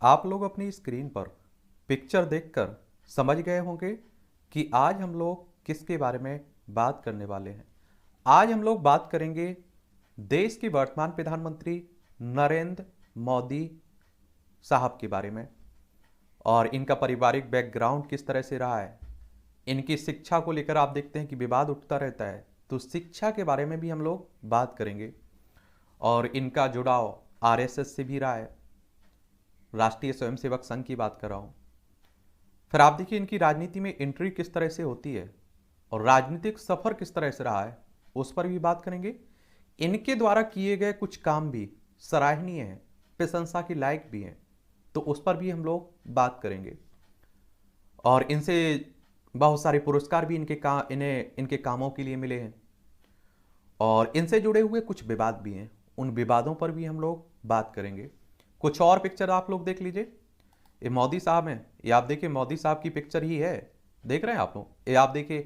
आप लोग अपनी स्क्रीन पर पिक्चर देखकर समझ गए होंगे कि आज हम लोग किसके बारे में बात करने वाले हैं। आज हम लोग बात करेंगे देश के वर्तमान प्रधानमंत्री नरेंद्र मोदी साहब के बारे में और इनका पारिवारिक बैकग्राउंड किस तरह से रहा है। इनकी शिक्षा को लेकर आप देखते हैं कि विवाद उठता रहता है, तो शिक्षा के बारे में भी हम लोग बात करेंगे। और इनका जुड़ाव आरएसएस से भी रहा है, राष्ट्रीय स्वयंसेवक संघ की बात कर रहा हूँ। फिर आप देखिए इनकी राजनीति में एंट्री किस तरह से होती है और राजनीतिक सफर किस तरह से रहा है, उस पर भी बात करेंगे। इनके द्वारा किए गए कुछ काम भी सराहनीय हैं, प्रशंसा के लायक भी हैं, तो उस पर भी हम लोग बात करेंगे। और इनसे बहुत सारे पुरस्कार भी इनके कामों के लिए मिले हैं और इनसे जुड़े हुए कुछ विवाद भी हैं, उन विवादों पर भी हम लोग बात करेंगे। कुछ और पिक्चर आप लोग देख लीजिए। ये मोदी साहब हैं, ये आप देखिए मोदी साहब की पिक्चर ही है, देख रहे हैं आप लोग। ये आप देखिए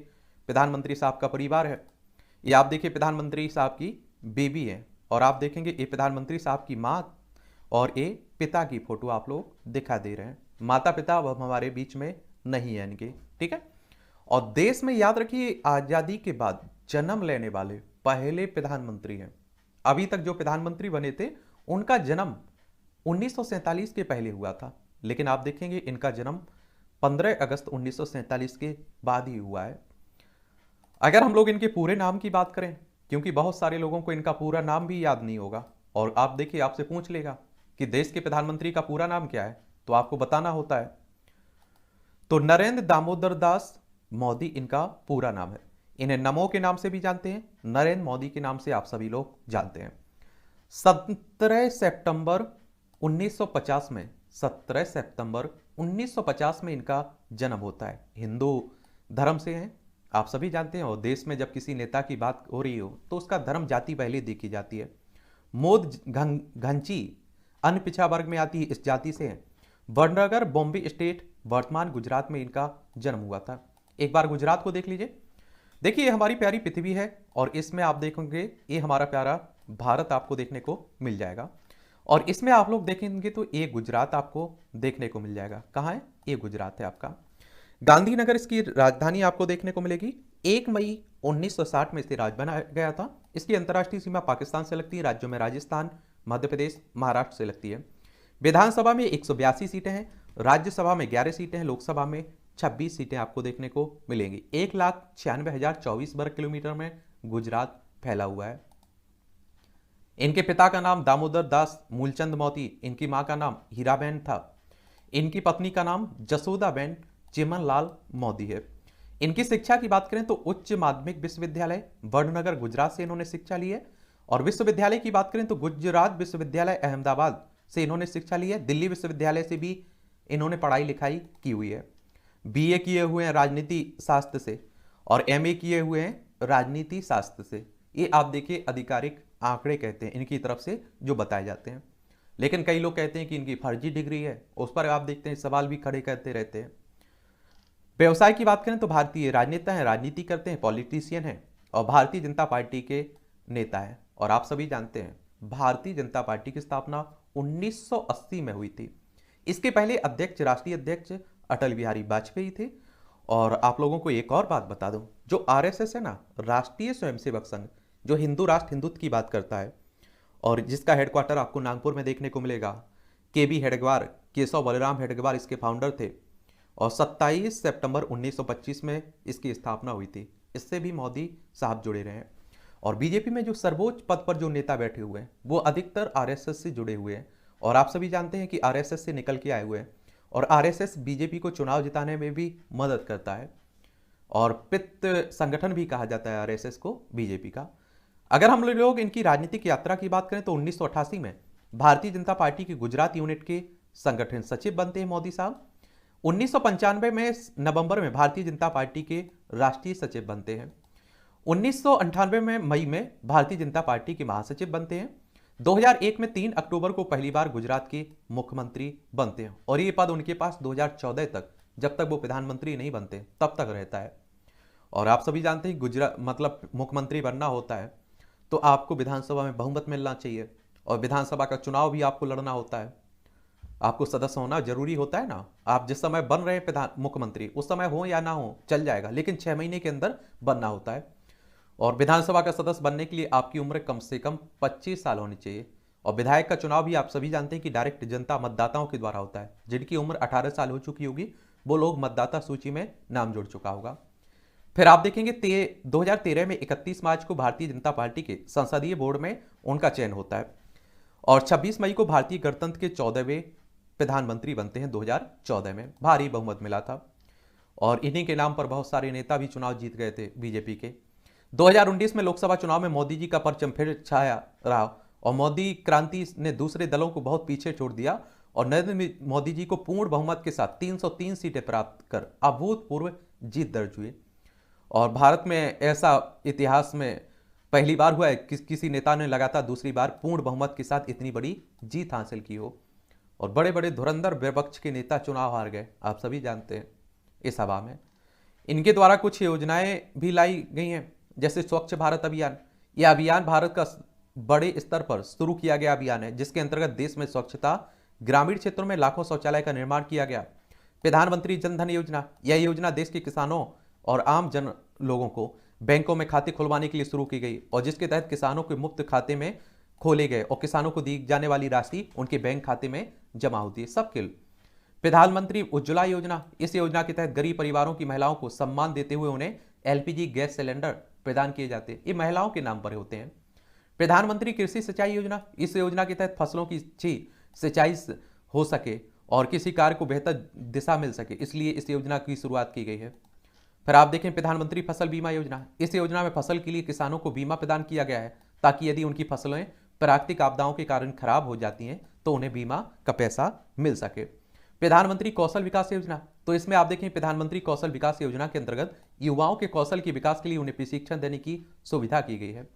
प्रधानमंत्री साहब का परिवार है, ये आप देखिए प्रधानमंत्री साहब की बेबी है, और आप देखेंगे ये प्रधानमंत्री साहब की माँ और ये पिता की फोटो आप लोग दिखा दे रहे हैं। माता पिता अब हमारे बीच में नहीं है इनके, ठीक है। और देश में याद रखिए आजादी के बाद जन्म लेने वाले पहले प्रधानमंत्री हैं। अभी तक जो प्रधानमंत्री बने थे उनका जन्म 1947 के पहले हुआ था, लेकिन आप देखेंगे इनका जन्म 15 अगस्त 1947 के बाद ही हुआ है। अगर हम लोग इनके पूरे नाम की बात करें, क्योंकि बहुत सारे लोगों को इनका पूरा नाम भी याद नहीं होगा, और आप देखिए आपसे पूछ लेगा कि देश के प्रधानमंत्री का पूरा नाम क्या है, तो आपको बताना होता है। तो नरेंद्र दामोदर दास मोदी इनका पूरा नाम है। इन्हें नमो के नाम से भी जानते हैं, नरेंद्र मोदी के नाम से आप सभी लोग जानते हैं। 17 सितंबर 1950 में 17 सितंबर 1950 में इनका जन्म होता है। हिंदू धर्म से हैं, आप सभी जानते हैं। और देश में जब किसी नेता की बात हो रही हो तो उसका धर्म जाति पहले देखी जाती है। मोद घंची अन्य पिछड़ा वर्ग में आती है, इस जाति से हैं। वडनगर बॉम्बे स्टेट वर्तमान गुजरात में इनका जन्म हुआ था। एक बार गुजरात को देख लीजिए। देखिए ये हमारी प्यारी पृथ्वी है और इसमें आप देखेंगे ये हमारा प्यारा भारत आपको देखने को मिल जाएगा। और इसमें आप लोग देखेंगे तो ये गुजरात आपको देखने को मिल जाएगा। कहाँ है? ये गुजरात है आपका। गांधीनगर इसकी राजधानी आपको देखने को मिलेगी। 1 मई 1960 में इसे राज्य बनाया गया था। इसकी अंतर्राष्ट्रीय सीमा पाकिस्तान से लगती है। राज्यों में राजस्थान, मध्य प्रदेश, महाराष्ट्र से लगती है। विधानसभा में 182 सीटें हैं, राज्यसभा में 11 सीटें हैं, लोकसभा में 26 सीटें आपको देखने को मिलेंगी। 1,96,024 वर्ग किलोमीटर में गुजरात फैला हुआ है। इनके पिता का नाम दामोदर दास मूलचंद मोदी, इनकी मां का नाम हीराबेन था। इनकी पत्नी का नाम जसोदाबेन चिमनलाल मोदी है। इनकी शिक्षा की बात करें तो उच्च माध्यमिक विश्वविद्यालय वडनगर गुजरात से इन्होंने शिक्षा ली है। और विश्वविद्यालय की बात करें तो गुजरात विश्वविद्यालय अहमदाबाद से इन्होंने शिक्षा ली है। दिल्ली विश्वविद्यालय से भी इन्होंने पढ़ाई लिखाई की हुई है। बीए किए हुए हैं राजनीति शास्त्र से और एमए किए हुए हैं राजनीति शास्त्र से। ये आप देखिए आधिकारिक आंकड़े कहते हैं इनकी तरफ से जो बताए जाते हैं। लेकिन कई लोग कहते हैं कि इनकी फर्जी डिग्री है, उस पर आप देखते हैं सवाल भी खड़े करते रहते हैं। व्यवसाय की बात करें तो भारतीय राजनेता हैं, राजनीति करते हैं, पॉलिटिशियन हैं और भारतीय जनता पार्टी के नेता हैं। और आप सभी जानते हैं भारतीय जनता पार्टी की स्थापना 1980 में हुई थी। इसके पहले अध्यक्ष, राष्ट्रीय अध्यक्ष अटल बिहारी वाजपेयी थे। और आप लोगों को एक और बात बता दूं, जो आरएसएस है ना, राष्ट्रीय स्वयंसेवक संघ, जो हिंदू राष्ट्र हिंदुत्व की बात करता है और जिसका हेडक्वार्टर आपको नागपुर में देखने को मिलेगा। केबी हेडगेवार, केशव बलराम हेडगेवार इसके फाउंडर थे और 27 सितंबर 1925 में इसकी स्थापना हुई थी। इससे भी मोदी साहब जुड़े रहे हैं। और बीजेपी में जो सर्वोच्च पद पर जो नेता बैठे हुए हैं वो अधिकतर आरएसएस से जुड़े हुए हैं। और आप सभी जानते हैं कि आरएसएस से निकल के आए हुए हैं और आरएसएस बीजेपी को चुनाव जिताने में भी मदद करता है और पित्त संगठन भी कहा जाता है आरएसएस को बीजेपी का। अगर हम लोग इनकी राजनीतिक यात्रा की बात करें तो 1988 में भारतीय जनता पार्टी की गुजरात यूनिट के संगठन सचिव बनते हैं मोदी साहब। 1995 में नवंबर में भारतीय जनता पार्टी के राष्ट्रीय सचिव बनते हैं। 1998 में मई में भारतीय जनता पार्टी के महासचिव बनते हैं। 2001 में 3 अक्टूबर को पहली बार गुजरात के मुख्यमंत्री बनते हैं और ये पद उनके पास 2014 तक, जब तक वो प्रधानमंत्री नहीं बनते तब तक रहता है। और आप सभी जानते हैं गुजरात मतलब मुख्यमंत्री बनना होता है तो आपको विधानसभा में बहुमत मिलना चाहिए और विधानसभा का चुनाव भी आपको लड़ना होता है। आपको सदस्य होना जरूरी होता है ना। आप जिस समय बन रहे हैं प्रधान मुख्यमंत्री, उस समय हो या ना हो चल जाएगा, लेकिन 6 महीने के अंदर बनना होता है। और विधानसभा का सदस्य बनने के लिए आपकी उम्र कम से कम 25 साल होनी चाहिए। और विधायक का चुनाव भी आप सभी जानते हैं कि डायरेक्ट जनता मतदाताओं के द्वारा होता है। जिनकी उम्र 18 साल हो चुकी होगी वो लोग मतदाता सूची में नाम जुड़ चुका होगा। फिर आप देखेंगे 2013 में 31 मार्च को भारतीय जनता पार्टी के संसदीय बोर्ड में उनका चयन होता है और 26 मई को भारतीय गणतंत्र के 14वें प्रधानमंत्री बनते हैं। 2014 में भारी बहुमत मिला था और इन्हीं के नाम पर बहुत सारे नेता भी चुनाव जीत गए थे बीजेपी के। 2019 में लोकसभा चुनाव में मोदी जी का परचम फिर छाया रहा और मोदी क्रांति ने दूसरे दलों को बहुत पीछे छोड़ दिया और नरेंद्र मोदी जी को पूर्ण बहुमत के साथ 303 सीटें प्राप्त कर अभूतपूर्व जीत दर्ज हुई। और भारत में ऐसा इतिहास में पहली बार हुआ है कि किसी नेता ने लगातार दूसरी बार पूर्ण बहुमत के साथ इतनी बड़ी जीत हासिल की हो। और बड़े बड़े धुरंधर विपक्ष के नेता चुनाव हार गए, आप सभी जानते हैं। इस हवा में इनके द्वारा कुछ योजनाएं भी लाई गई हैं, जैसे स्वच्छ भारत अभियान। यह अभियान भारत का बड़े स्तर पर शुरू किया गया अभियान है, जिसके अंतर्गत देश में स्वच्छता, ग्रामीण क्षेत्रों में लाखों शौचालय का निर्माण किया गया। प्रधानमंत्री जन धन योजना, यह योजना देश के किसानों और आम जन लोगों को बैंकों में खाते खुलवाने के लिए शुरू की गई और जिसके तहत किसानों के मुफ्त खाते में खोले गए और किसानों को दी जाने वाली राशि उनके बैंक खाते में जमा होती है सबके। प्रधानमंत्री उज्ज्वला योजना, इस योजना के तहत गरीब परिवारों की महिलाओं को सम्मान देते हुए उन्हें एलपीजी गैस सिलेंडर प्रदान किए जाते हैं। ये महिलाओं के नाम पर होते हैं। प्रधानमंत्री कृषि सिंचाई योजना, इस योजना के तहत फसलों की अच्छी सिंचाई हो सके और किसी कार्य को बेहतर दिशा मिल सके, इसलिए इस योजना की शुरुआत की गई है। फिर आप देखें प्रधानमंत्री फसल बीमा योजना, इस योजना में फसल के लिए किसानों को बीमा प्रदान किया गया है ताकि यदि उनकी फसलें प्राकृतिक आपदाओं के कारण खराब हो जाती हैं तो उन्हें बीमा का पैसा मिल सके। प्रधानमंत्री कौशल विकास योजना, तो इसमें आप देखें प्रधानमंत्री कौशल विकास योजना के अंतर्गत युवाओं के कौशल के विकास के लिए उन्हें प्रशिक्षण देने की सुविधा की गई है।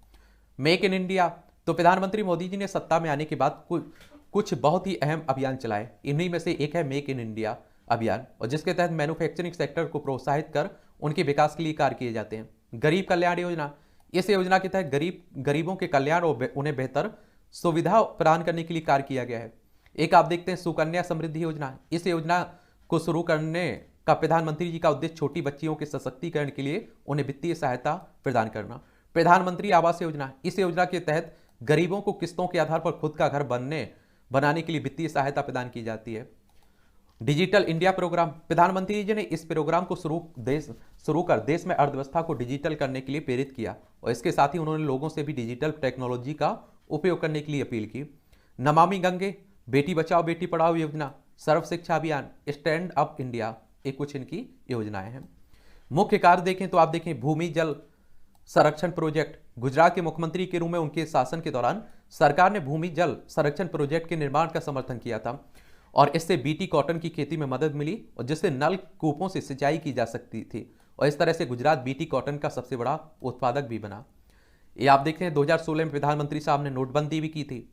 मेक इन इंडिया, तो प्रधानमंत्री मोदी जी ने सत्ता में आने के बाद कुछ बहुत ही अहम अभियान चलाए। इन्हीं में से एक है मेक इन इंडिया अभियान, और जिसके तहत मैन्युफैक्चरिंग सेक्टर को प्रोत्साहित कर उनके विकास के लिए कार्य किए जाते हैं। गरीब कल्याण योजना, इस योजना के तहत गरीबों के कल्याण और उन्हें बेहतर सुविधा प्रदान करने के लिए कार्य किया गया है। एक आप देखते हैं सुकन्या समृद्धि योजना, इस योजना को शुरू करने का प्रधानमंत्री जी का उद्देश्य छोटी बच्चियों के सशक्तिकरण के लिए उन्हें वित्तीय सहायता प्रदान करना। प्रधानमंत्री आवास योजना, इस योजना के तहत गरीबों को किस्तों के आधार पर खुद का घर बनाने के लिए वित्तीय सहायता प्रदान की जाती है। डिजिटल इंडिया प्रोग्राम, प्रधानमंत्री जी ने इस प्रोग्राम को शुरू कर देश में अर्थव्यवस्था को डिजिटल करने के लिए प्रेरित किया और इसके साथ ही उन्होंने लोगों से भी डिजिटल टेक्नोलॉजी का उपयोग करने के लिए अपील की। नमामि गंगे, बेटी बचाओ बेटी पढ़ाओ योजना, सर्व शिक्षा अभियान, स्टैंड अप इंडिया, ये कुछ इनकी योजनाएं हैं। मुख्य कार्य देखें तो आप देखें भूमि जल संरक्षण प्रोजेक्ट, गुजरात के मुख्यमंत्री के रूप में उनके शासन के दौरान सरकार ने भूमि जल संरक्षण प्रोजेक्ट के निर्माण का समर्थन किया था और इससे बीटी कॉटन की खेती में मदद मिली और जिससे नल कूपों से सिंचाई की जा सकती थी और इस तरह से गुजरात बीटी कॉटन का सबसे बड़ा उत्पादक भी बना। ये आप देखते हैं 2016 में प्रधानमंत्री साहब ने नोटबंदी भी की थी।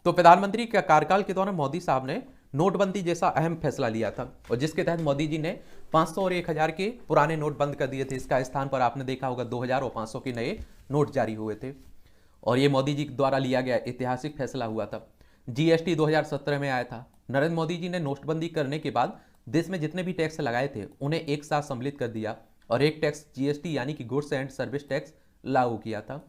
तो प्रधानमंत्री के कार्यकाल के दौरान मोदी साहब ने नोटबंदी जैसा अहम फैसला लिया था और जिसके तहत मोदी जी ने 500 और 1000 के पुराने नोट बंद कर दिए थे। इसका स्थान पर आपने देखा होगा 2000 और 500 के नए नोट जारी हुए थे और ये मोदी जी द्वारा लिया गया ऐतिहासिक फैसला हुआ था। जीएसटी 2017 में आया था। नरेंद्र मोदी जी ने नोटबंदी करने के बाद देश में जितने भी टैक्स लगाए थे उन्हें एक साथ सम्मिलित कर दिया और एक टैक्स जीएसटी यानी कि गुड्स एंड सर्विस टैक्स लागू किया था।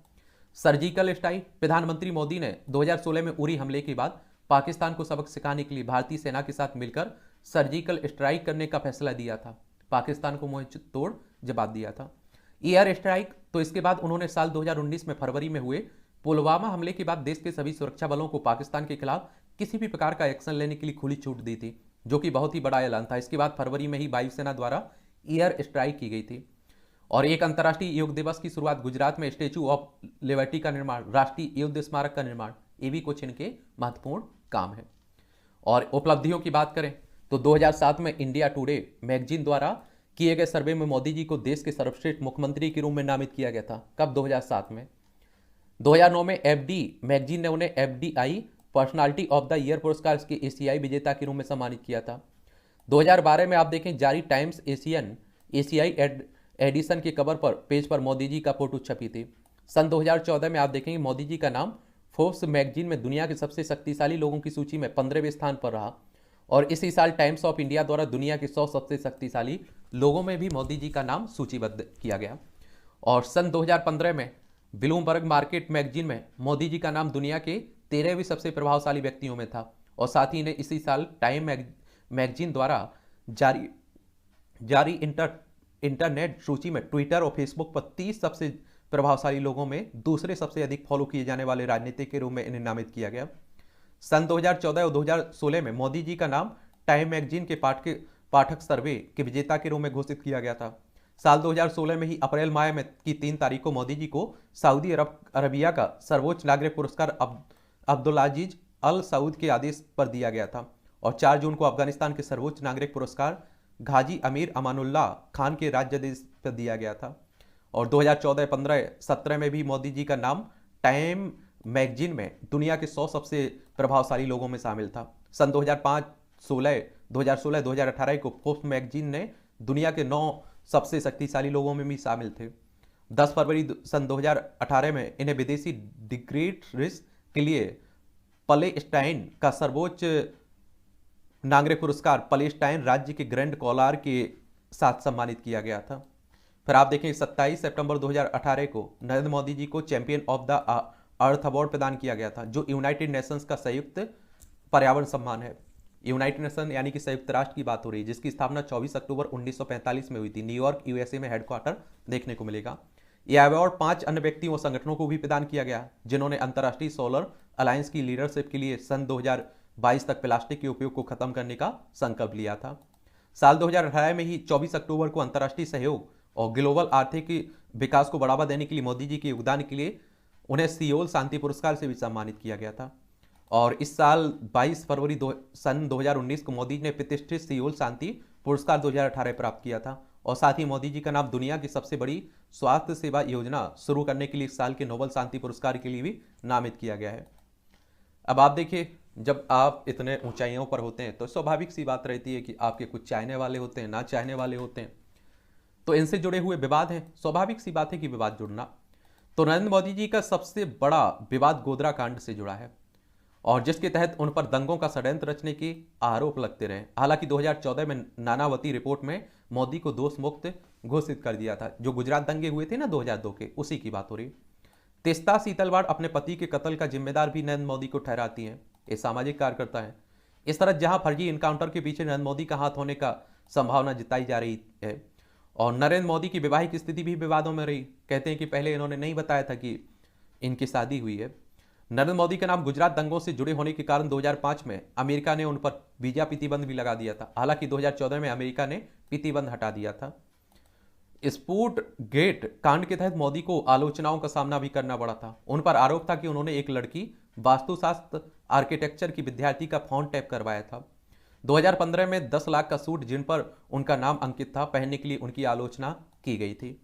सर्जिकल स्ट्राइक, प्रधानमंत्री मोदी ने 2016 में उरी हमले के बाद पाकिस्तान को सबक सिखाने के लिए भारतीय सेना के साथ मिलकर सर्जिकल स्ट्राइक करने का फैसला दिया था। पाकिस्तान को मुंह तोड़ जवाब दिया था। एयर स्ट्राइक, तो इसके बाद उन्होंने साल 2019 में फरवरी में हुए पुलवामा हमले के बाद देश के सभी सुरक्षा बलों को पाकिस्तान के खिलाफ किसी भी प्रकार का एक्शन लेने के लिए खुली छूट दी थी, जो कि बहुत ही बड़ा ऐलान था। इसके बाद फरवरी में ही वायुसेना द्वारा एयर स्ट्राइक की गई थी। और एक अंतर्राष्ट्रीय योग दिवस की शुरुआत, गुजरात में स्टैच्यू ऑफ लिबर्टी का निर्माण, राष्ट्रीय युद्ध स्मारक का निर्माण, ये भी कुछ इनके महत्वपूर्ण काम है। और उपलब्धियों की बात करें तो 2007 में इंडिया टुडे मैगजीन द्वारा किए गए सर्वे में मोदी जी को देश के सर्वश्रेष्ठ मुख्यमंत्री के रूप में नामित किया गया था। कब? 2007 में। 2009 में एफडी मैगजीन ने उन्हें FDI personality of the year पुरस्कार के एशियाई विजेता के रूप में सम्मानित किया था। 2012 में आप देखें जारी टाइम्स एशियाई एडिशन के कवर पर पेज पर मोदी जी का फोटो छपी थी। सन 2014 में आप देखेंगे मोदी जी का नाम फोर्ब्स मैगजीन में दुनिया के सबसे शक्तिशाली लोगों की सूची में 15वें स्थान पर रहा और इसी साल टाइम्स ऑफ इंडिया द्वारा दुनिया के 100 सबसे शक्तिशाली लोगों में भी मोदी जी का नाम सूचीबद्ध किया गया। और सन 2015 में ब्लूमबर्ग मार्केट मैगजीन में मोदी जी का नाम दुनिया के 13वीं सबसे प्रभावशाली व्यक्तियों में था। और साथ ही ने इसी साल टाइम मैगजीन द्वारा जारी इंटरनेट सूची में ट्विटर और फेसबुक पर 30 सबसे प्रभावशाली लोगों में दूसरे सबसे अधिक फॉलो किए जाने वाले राजनीतिक के रूप में इन्हें नामित किया गया। सन 2014 और 2016 में मोदी जी का नाम टाइम मैगजीन के पाठक सर्वे के विजेता के रूप में घोषित किया गया था। साल 2016 में ही अप्रैल माह में की 3 तारीख को मोदी जी को सऊदी अरबिया का सर्वोच्च नागरिक पुरस्कार अब्दुल-अजीज अल सऊद के आदेश पर दिया गया था। और 4 जून को अफगानिस्तान के सर्वोच्च नागरिक पुरस्कार गाजी अमीर अमानुल्लाह खान के राज्यादेश पर दिया गया था। और 2014, 15, 17 में भी मोदी जी का नाम टाइम मैगजीन में दुनिया के 100 सबसे प्रभावशाली लोगों में शामिल था। सन 2016, 2018 को फोर्ब्स मैगजीन ने दुनिया के 9 सबसे शक्तिशाली लोगों में भी शामिल थे। 10 फरवरी सन 2018 में इन्हें विदेशी डिग्रेटर्स के लिए पैलेस्टाइन का सर्वोच्च नागरिक पुरस्कार पैलेस्टाइन राज्य के ग्रैंड कॉलार के साथ सम्मानित किया गया था। फिर आप देखें 27 सितंबर 2018 को नरेंद्र मोदी जी को champion of the earth award प्रदान किया गया था, जो यूनाइटेड नेशंस का संयुक्त पर्यावरण सम्मान है। यूनाइटेड नेशन यानी कि संयुक्त राष्ट्र की बात हो रही है, जिसकी स्थापना 24 अक्टूबर 1945 में हुई थी। न्यूयॉर्क यूएसए में हेडक्वार्टर देखने को मिलेगा। यह अवार्ड 5 अन्य व्यक्तियों और संगठनों को भी प्रदान किया गया, जिन्होंने अंतर्राष्ट्रीय सोलर अलायंस की लीडरशिप के लिए सन 2022 तक प्लास्टिक के उपयोग को खत्म करने का संकल्प लिया था। साल 2018 में ही 24 अक्टूबर को अंतर्राष्ट्रीय सहयोग और ग्लोबल आर्थिक विकास को बढ़ावा देने के लिए मोदी जी के योगदान के लिए उन्हें सियोल शांति पुरस्कार से भी सम्मानित किया गया था। और इस साल 22 फरवरी सन 2019 को मोदी जी ने प्रतिष्ठित सियोल शांति पुरस्कार 2018 प्राप्त किया था। और साथ ही मोदी जी का नाम दुनिया की सबसे बड़ी स्वास्थ्य सेवा योजना शुरू करने के लिए इस साल के नोबेल शांति पुरस्कार के लिए भी नामित किया गया है। अब आप देखिए, जब आप इतने ऊंचाइयों पर होते हैं तो स्वाभाविक सी बात रहती है कि आपके कुछ चाहने वाले होते हैं, ना चाहने वाले होते हैं, तो इनसे जुड़े हुए विवाद हैं। स्वाभाविक सी बात है कि विवाद जुड़ना। तो नरेंद्र मोदी जी का सबसे बड़ा विवाद गोधरा कांड से जुड़ा है, और जिसके तहत उन पर दंगों का षड्यंत्र रचने के आरोप लगते रहे। हालांकि 2014 में नानावती रिपोर्ट में मोदी को दोष मुक्त घोषित कर दिया था। जो गुजरात दंगे हुए थे ना 2002 के, उसी की बात हो रही। तेस्ता सीतलवाड़ अपने पति के कत्ल का जिम्मेदार भी नरेंद्र मोदी को ठहराती हैं। ये सामाजिक कार्यकर्ता है। इस तरह जहां फर्जी इनकाउंटर के पीछे नरेंद्र मोदी का हाथ होने का संभावना जताई जा रही है। और नरेंद्र मोदी की वैवाहिक स्थिति भी विवादों में रही। कहते हैं कि पहले इन्होंने नहीं बताया था कि इनकी शादी हुई है। नरेंद्र मोदी का नाम गुजरात दंगों से जुड़े होने के कारण 2005 में अमेरिका ने उन पर वीजा प्रतिबंध भी लगा दिया था। हालांकि 2014 में अमेरिका ने प्रतिबंध हटा दिया था। स्पूट गेट कांड के तहत मोदी को आलोचनाओं का सामना भी करना पड़ा था। उन पर आरोप था कि उन्होंने एक लड़की वास्तुशास्त्र आर्किटेक्चर की विद्यार्थी का फोन टैप करवाया था। 2015 में 10 लाख का सूट जिन पर उनका नाम अंकित था पहनने के लिए उनकी आलोचना की गई थी।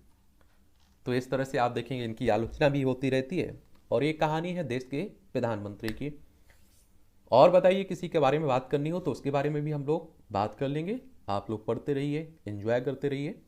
तो इस तरह से आप देखेंगे इनकी आलोचना भी होती रहती है। और ये कहानी है देश के प्रधानमंत्री की। और बताइए, किसी के बारे में बात करनी हो तो उसके बारे में भी हम लोग बात कर लेंगे। आप लोग पढ़ते रहिए, एंजॉय करते रहिए।